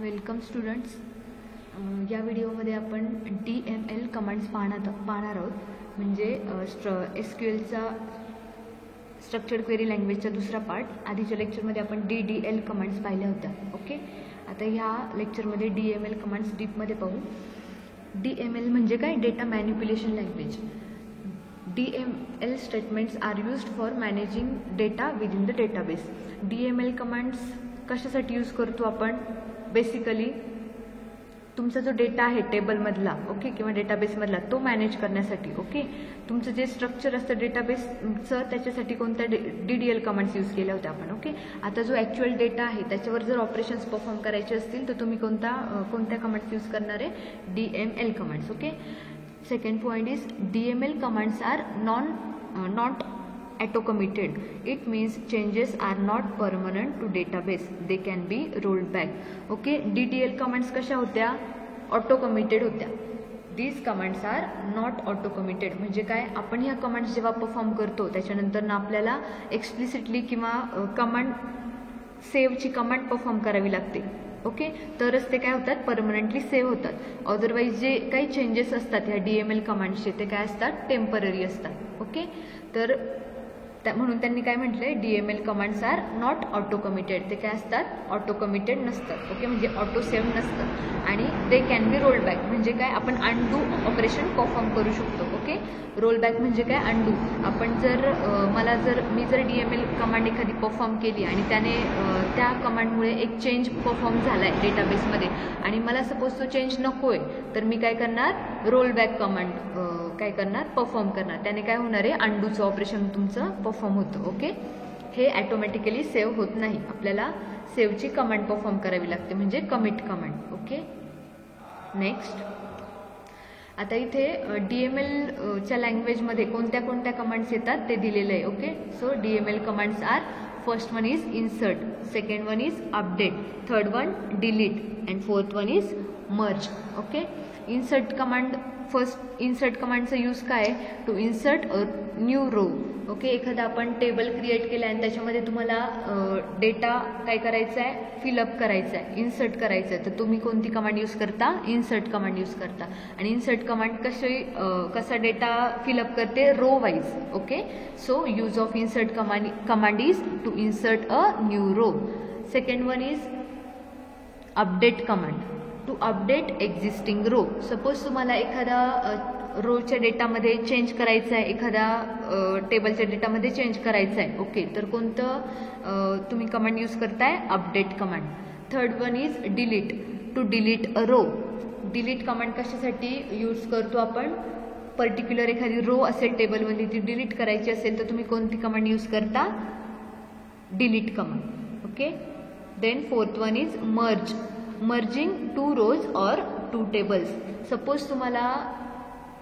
Welcome students. या व्हिडिओमध्ये आपण DML कमांड्स पाहणार आहोत. म्हणजे SQLचा स्ट्रक्चर्ड क्वेरी लँग्वेजचा दुसरा पार्ट. आधीच्या लेक्चरमध्ये आपण DDL कमांड्स पाहिल्या होत्या. ओके, आता ह्या लेक्चरमध्ये DML कमांड्स डीपमध्ये पाहू. DML म्हणजे काय? Data manipulation language. DML statements are used for managing data within the database. DML commands कशासाठी यूज करतो आपण? बेसिकली तुमचा जो डेटा आहे टेबलमधला, ओके, किंवा डेटाबेसमधला, तो मॅनेज करण्यासाठी. ओके, तुमचं जे स्ट्रक्चर असतं डेटाबेसचं त्याच्यासाठी कोणत्या DDL कमांड्स यूज केल्या होत्या आपण. ओके, आता जो ॲक्च्युअल डेटा आहे त्याच्यावर जर ऑपरेशन्स परफॉर्म करायचे असतील तर तुम्ही कोणत्या कमांड्स यूज करणार आहे? DML commands. Okay, second point is DML commands are not auto-committed. It means changes are not permanent to database. They can be rolled back. Okay, DDL commands कशा होत्या? Auto-committed होत्या. These commands are not auto-committed. म्हणजे काय? आपण ह्या commands जेव्हा perform करतो त्याच्यानंतर ना आपल्याला एक्सप्लिसिटली किंवा कमांड सेव्हची कमांड परफॉर्म करावी लागते. ओके, तरच ते काय होतात? परमनंटली सेव्ह होतात. अदरवाईज जे काही चेंजेस असतात ह्या DML कमांड्सचे ते काय असतात? टेम्पररी असतात. ओके, तर म्हणून त्यांनी काय म्हटलंय? DML commands are not auto committed. ते काय असतात? ऑटो कमिटेड नसतात. ओके, म्हणजे ऑटो सेव्ह नसतं. आणि they can be roll back. म्हणजे काय? आपण अनडू ऑपरेशन परफॉर्म करू शकतो. ओके, रोल बॅक म्हणजे काय? अनडू. आपण मी जर DML कमांड एखादी परफॉर्म केली आणि त्याने त्या कमांडमुळे एक चेंज परफॉर्म झाला आहे डेटाबेसमध्ये आणि मला सपोज तो चेंज नको आहे, तर मी काय करणार? रोल बॅक कमांड काय करणार? परफॉर्म करणार. त्याने काय होणार आहे? अनडूचं ऑपरेशन तुमचं परफॉर्म होतं. ओके, हे ॲटोमॅटिकली सेव्ह होत नाही. आपल्याला सेव्हची कमांड परफॉर्म करावी लागते, म्हणजे कमिट कमांड. Okay, next. आता इथे DMLच्या लँग्वेजमध्ये कोणत्या कोणत्या कमांड्स येतात ते दिलेलं आहे. Okay, so DML commands are, first one is insert, second one is update, third one delete and fourth one is merge. Okay, insert command, first insert कमांडचा यूज काय? To insert a new row. Okay, एखादा आपण table create केला आणि त्याच्यामध्ये तुम्हाला data काय करायचा आहे? फिलअप करायचा आहे, इन्सर्ट करायचं आहे, तर तुम्ही कोणती कमांड यूज करता? इन्सर्ट कमांड यूज करता. आणि इन्सर्ट कमांड कसा डेटा फिलअप करते? Row wise. Okay, so use of insert command is to insert a new row. Second one is update command, to update existing row. Suppose तुम्हाला एखादा रोच्या डेटामध्ये change करायचं आहे, एखादा टेबलच्या डेटामध्ये चेंज करायचं आहे. ओके, तर कोणतं तुम्ही कमांड यूज करताय? Update command. Third one is delete, to delete a row. Delete command कशासाठी यूज करतो आपण? पर्टिक्युलर एखादी रो असेल टेबलमध्ये, ती डिलीट करायची असेल तर तुम्ही कोणती कमांड यूज करता? Delete command. Okay, then fourth one is merge, merging two rows और टू टेबल्स. सपोज तुम्हाला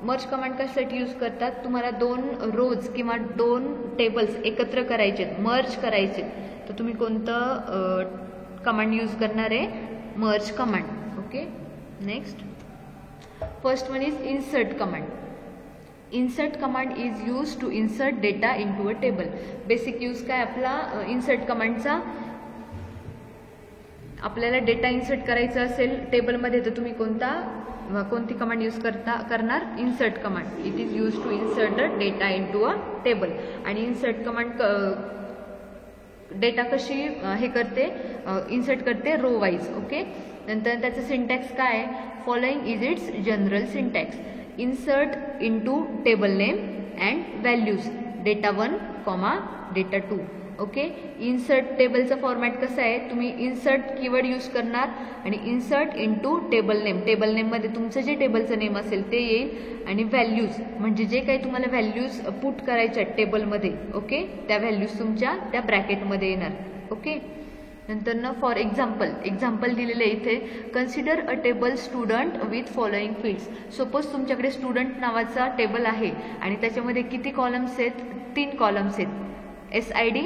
मर्ज कमांड कशासाठी यूज करतात? तुम्हाला दोन रोज किंवा दोन टेबल्स एकत्र करायचे, मर्ज करायचे, तर तुम्ही कोणतं कमांड यूज करणार आहे? Merge command. Okay, next. First one is insert command. Insert command is use to insert data in to a table. Basic use काय आपला इन्सर्ट कमांडचा? आपल्याला डेटा इन्सर्ट करायचा असेल टेबलमध्ये तर तुम्ही कोणती कमांड यूज करणार? Insert command. It is use to insert the data in to a table. आणि इन्सर्ट कमांड डेटा कशी हे करते? इन्सर्ट करते रो वाईज. ओके, नंतर त्याचं सिंटॅक्स काय? Following is its general syntax. Insert into table name and values, data 1, data 2. Okay, insert टेबलचा format कसा आहे? तुम्ही इन्सर्ट कीवर्ड यूज करणार आणि insert into table name. Table नेममध्ये तुमचं जे टेबलचं नेम असेल ते येईल आणि व्हॅल्यूज म्हणजे जे काही तुम्हाला व्हॅल्यूज पुट करायच्या आहेत टेबलमध्ये, ओके, त्या व्हॅल्यूज तुमच्या त्या ब्रॅकेटमध्ये येणार. ओके, नंतर ना फॉर एक्झाम्पल दिलेलं आहे इथे. Consider a table student with following fields. Suppose तुमच्याकडे स्टुडंट नावाचा टेबल आहे आणि त्याच्यामध्ये किती कॉलम्स आहेत? 3 कॉलम्स आहेत. SID,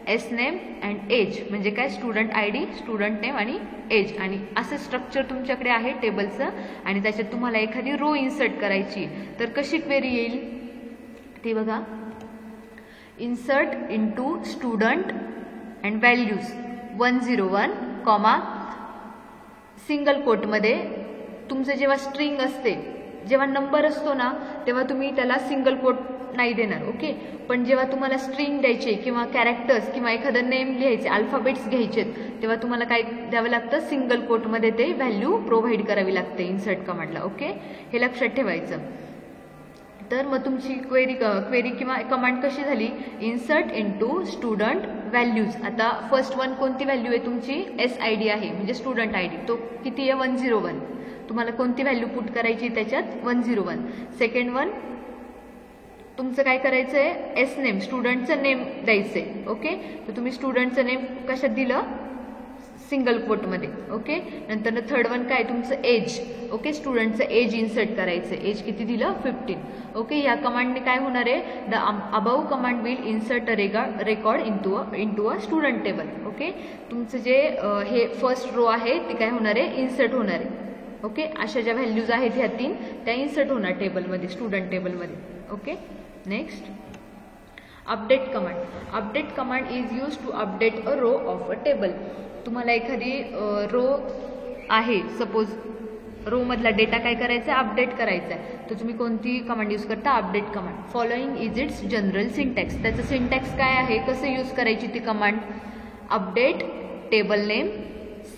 SNAME and age. म्हणजे काय? स्टुडंट ID, स्टुडंट नेम आणि एज. आणि असं स्ट्रक्चर तुमच्याकडे आहे टेबलचं आणि त्याच्यात तुम्हाला एखादी रो इन्सर्ट करायची, तर कशी क्वेरी येईल ती बघा. Insert into student and values 101 comma single कोटमध्ये तुमचं जेव्हा स्ट्रिंग असते, जेव्हा नंबर असतो ना तेव्हा तुम्ही त्याला सिंगल कोट नाही देणार. ओके, पण जेव्हा तुम्हाला स्ट्रिंग द्यायचे किंवा कॅरेक्टर्स किंवा एखादं नेम लिहायचे, अल्फाबेट्स घ्यायचे, तेव्हा तुम्हाला काय द्यावं लागतं, सिंगल कोटमध्ये ते व्हॅल्यू प्रोव्हाइड करावी लागते इन्सर्ट कमांडला. ओके, हे लक्षात ठेवायचं. तर मग तुमची क्वेरी किंवा कमांड कशी झाली, इन्सर्ट इनटू स्टुडंट व्हॅल्यूज. आता फर्स्ट वन कोणती व्हॅल्यू आहे तुमची, SID आहे म्हणजे स्टुडंट ID, तो किती आहे 101. तुम्हाला कोणती व्हॅल्यू पुट करायची त्याच्यात 101. सेकंड वन तुमचं काय करायचं आहे, S नेम, स्टुडंटचं नेम द्यायचं आहे. ओके, तर तुम्ही स्टुडंटचं नेम कशात दिलं, सिंगल कोटमध्ये. ओके, नंतर थर्ड वन काय तुमचं एज. ओके, स्टुडंटचं एज इन्सर्ट करायचं, एज किती दिलं 15. ओके, या कमांडने काय होणार आहे, the above command will insert a record into a student table. Okay, तुमचं जे हे फर्स्ट रो आहे ते काय होणार आहे, इन्सर्ट होणार आहे. ओके, अशा ज्या व्हॅल्यूज आहेत ह्या 3 त्या इन्सर्ट होणार टेबलमध्ये, स्टुडंट टेबलमध्ये. Okay, next update command. Update command is use to update a row of a table. तुम्हाला एखादी रो आहे, सपोज रो मधला डेटा काय करायचा आहे, अपडेट करायचा आहे, तर तुम्ही कोणती कमांड यूज करता, update command. Following is its general syntax. त्याचं सिंटॅक्स काय आहे, कसं यूज करायची ती command, update table name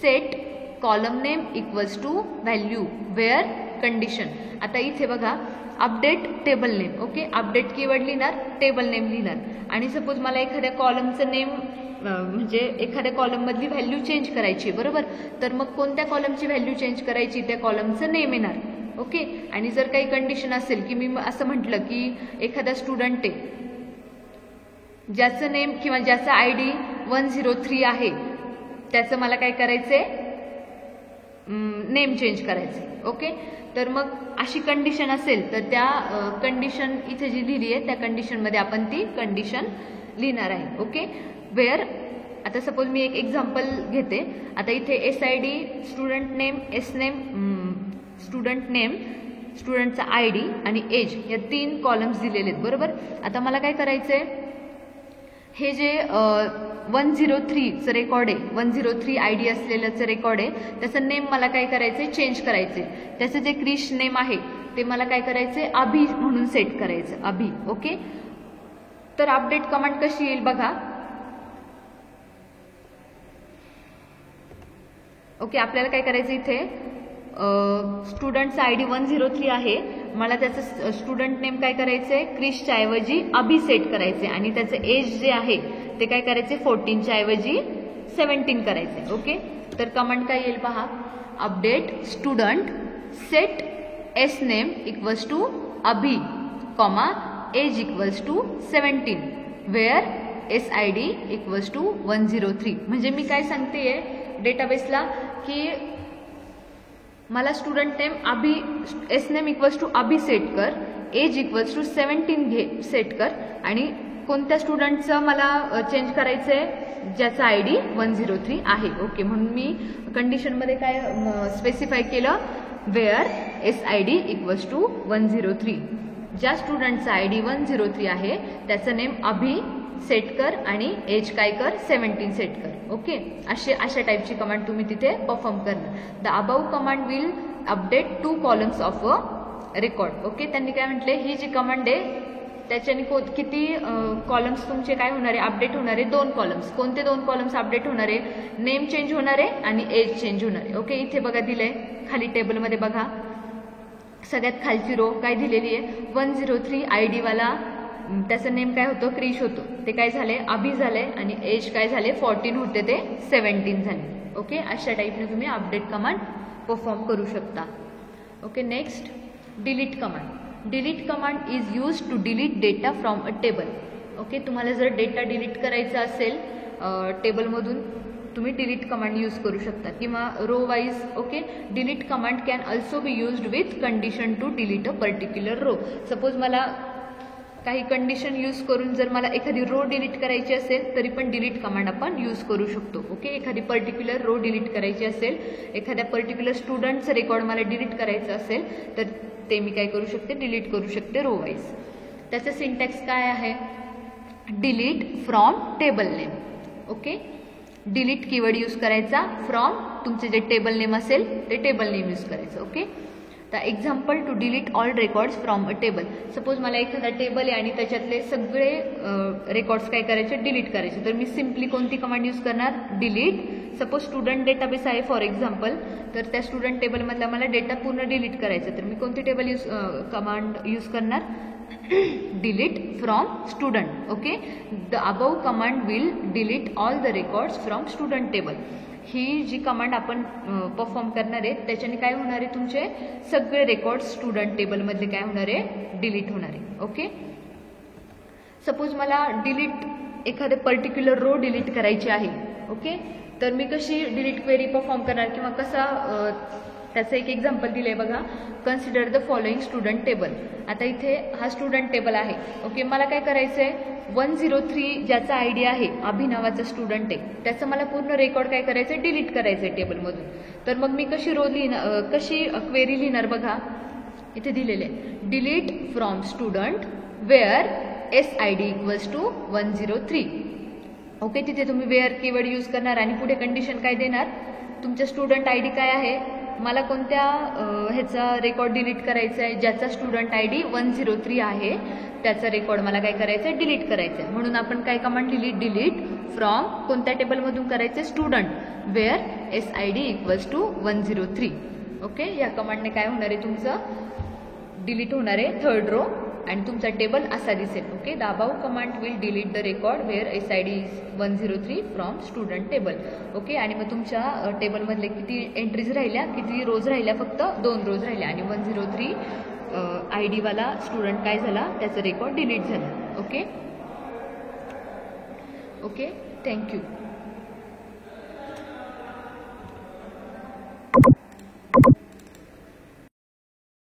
set column name equals to value where condition. आता इथे बघा update table name. Okay, update keyword लिहिणार, टेबल नेम लिहिणार, आणि सपोज मला एखाद्या कॉलमचं नेम म्हणजे एखाद्या कॉलम मधली व्हॅल्यू चेंज करायची, बरोबर, तर मग कोणत्या कॉलमची व्हॅल्यू चेंज करायची, त्या कॉलमचं नेम येणार. ओके, आणि जर काही कंडिशन असेल की मी असं म्हटलं की एखादा स्टुडंट आहे ज्याचं नेम किंवा ज्याचा ID 103 आहे, त्याचं मला काय करायचंय, नेम चेंज करायचे. ओके, तर मग अशी कंडिशन असेल तर त्या कंडिशन इथे जी लिहिली आहे त्या कंडिशनमध्ये आपण ती कंडिशन लिहिणार आहे. ओके, वेअर आता सपोज मी एक एक्झाम्पल घेते. आता इथे SID, student name, S name, student name, स्टुडंटचा ID आणि एज या 3 कॉलम्स दिलेले आहेत, बरोबर. आता मला काय करायचंय, हे जे 103चं रेकॉर्ड आहे, 103 ID असलेल्याचं रेकॉर्ड आहे, त्याचं नेम मला काय करायचंय, चेंज करायचंय. त्याचं जे क्रिश नेम आहे ते मला काय करायचंय, अभि म्हणून सेट करायचं, अभि. ओके, तर अपडेट कमांड कशी येईल बघा. ओके, आपल्याला काय करायचं, इथे स्टुडंटचा ID 103 आहे, मला त्याचं स्टुडंट नेम काय करायचंय, क्रिशच्या ऐवजी अभि सेट करायचे, आणि त्याचं एज जे आहे ते काय करायचे, 14च्या ऐवजी 17 करायचे. ओके, तर कमांड काय येईल पहा, update student set S name equals to Abhi comma age equals to 17 where SID equals to 103. म्हणजे मी काय सांगतेय डेटाबेसला की मला student name Abhi, S name equals to Abhi set कर, एज इक्वल्स टू 17 सेट कर, आणि कोणत्या स्टुडंटचं मला चेंज करायचं आहे, ज्याचा ID 103 आहे. ओके, म्हणून मी कंडिशनमध्ये काय स्पेसिफाय केलं, वेअर SID इक्वल्स टू 103. ज्या स्टुडंटचा ID 103 आहे त्याचं नेम अभि सेट कर आणि एज काय कर, 17 सेट कर. ओके, अशा टाईपची कमांड तुम्ही तिथे परफॉर्म करणार. The above command will update 2 columns of a record. Okay, त्यांनी काय म्हटले, ही जी कमांड आहे त्याच्याने किती कॉलम्स तुमचे काय होणार आहे, अपडेट होणार आहे, 2 कॉलम्स. कोणते 2 कॉलम्स अपडेट होणार आहे, नेम चेंज होणार आहे आणि एज चेंज होणार आहे. ओके, इथे बघा दिलंय खाली टेबलमध्ये, बघा सगळ्यात खालची रो काय दिलेली आहे, 103 ID वाला त्याचं नेम काय होतं, क्रिश होतो, ते काय झाले, अभि झाले, आणि एज काय झाले, 14 होते ते 17 झाले. ओके, अशा टाईपने तुम्ही अपडेट कमांड परफॉर्म करू शकता. Okay, next delete command. Delete command is use to delete data from a table. Okay, तुम्हाला जर डेटा डिलीट करायचा असेल टेबलमधून तुम्ही डिलीट कमांड यूज करू शकता किंवा row wise. Okay, delete command can also be used with condition to delete a particular row. Suppose मला काही कंडिशन यूज करून जर मला एखादी रो डिलीट करायची असेल तरी पण डिलीट कमांड आपण यूज करू शकतो. ओके, एखादी पर्टिक्युलर रो डिलीट करायची असेल, एखाद्या पर्टिक्युलर स्टुडंटचं रेकॉर्ड मला डिलीट करायचं असेल तर ते मी काय करू शकते, डिलीट करू शकते रो वाईज. त्याचं सिंटॅक्स काय आहे, delete from table name. Okay, delete keyword use करायचा, फ्रॉम तुमचे जे टेबल नेम असेल ते टेबल नेम यूज करायचं. ओके. तर example to delete all records from a table. Suppose मला एखादा टेबल आहे आणि त्याच्यातले सगळे रेकॉर्ड्स काय करायचे, डिलीट करायचे. तर मी सिम्पली कोणती कमांड यूज करणार, डिलीट. सपोज स्टुडंट डेटाबेस आहे फॉर एक्झाम्पल, तर त्या स्टुडंट टेबलमधला मला डेटा पूर्ण डिलीट करायचा, तर मी कोणती टेबल कमांड यूज करणार, delete from student. Okay. The above command will delete all the records from student table. ही जी कमांड आपण परफॉर्म करणार आहे त्याच्याने काय होणार आहे, तुमचे सगळे रेकॉर्ड स्टुडंट टेबलमधले काय होणार आहे, डिलीट होणार आहे. ओके. सपोज मला डिलीट एखादे पर्टिक्युलर रो डिलीट करायची आहे. ओके. तर मी कशी डिलीट क्वेरी परफॉर्म करणार किंवा कसा, त्याचं एक एक्झाम्पल दिलं आहे बघा. Consider the following student table. आता इथे हा स्टुडंट टेबल आहे. ओके. मला काय करायचं आहे, 103 ज्याचा आयडी आहे, अभिनवाचा स्टुडंट आहे, त्याचं मला पूर्ण रेकॉर्ड काय करायचं आहे, डिलीट करायचं आहे टेबलमधून. तर मग मी कशी कशी क्वेरी लिहिणार बघा, इथे दिलेले आहे, delete from student where SID equals to 103. Okay. तिथे तुम्ही वेअर कीवर्ड यूज करणार आणि पुढे कंडिशन काय देणार, तुमच्या स्टुडंट ID काय आहे, मला कोणत्या ह्याचा रेकॉर्ड डिलीट करायचा आहे, ज्याचा स्टुडंट ID 103 आहे त्याचा रेकॉर्ड मला काय करायचं आहे, डिलीट करायचं आहे. म्हणून आपण काय कमांड लिहिली, डिलीट फ्रॉम कोणत्या टेबलमधून करायचं, student where SID equals to 103. Okay. या कमांडने काय होणार आहे, तुमचं डिलीट होणार आहे थर्ड रो आणि तुमचा टेबल असा दिसेल. Okay. The above command will delete the record where SID is 103 from student table. Okay. आणि मग तुमच्या टेबलमधले किती एंट्रीज राहिल्या, किती रोज राहिल्या, फक्त 2 रोज राहिल्या आणि 103 ID वाला स्टुडंट काय झाला, त्याचं रेकॉर्ड डिलीट झालं. ओके. ओके. थँक्यू.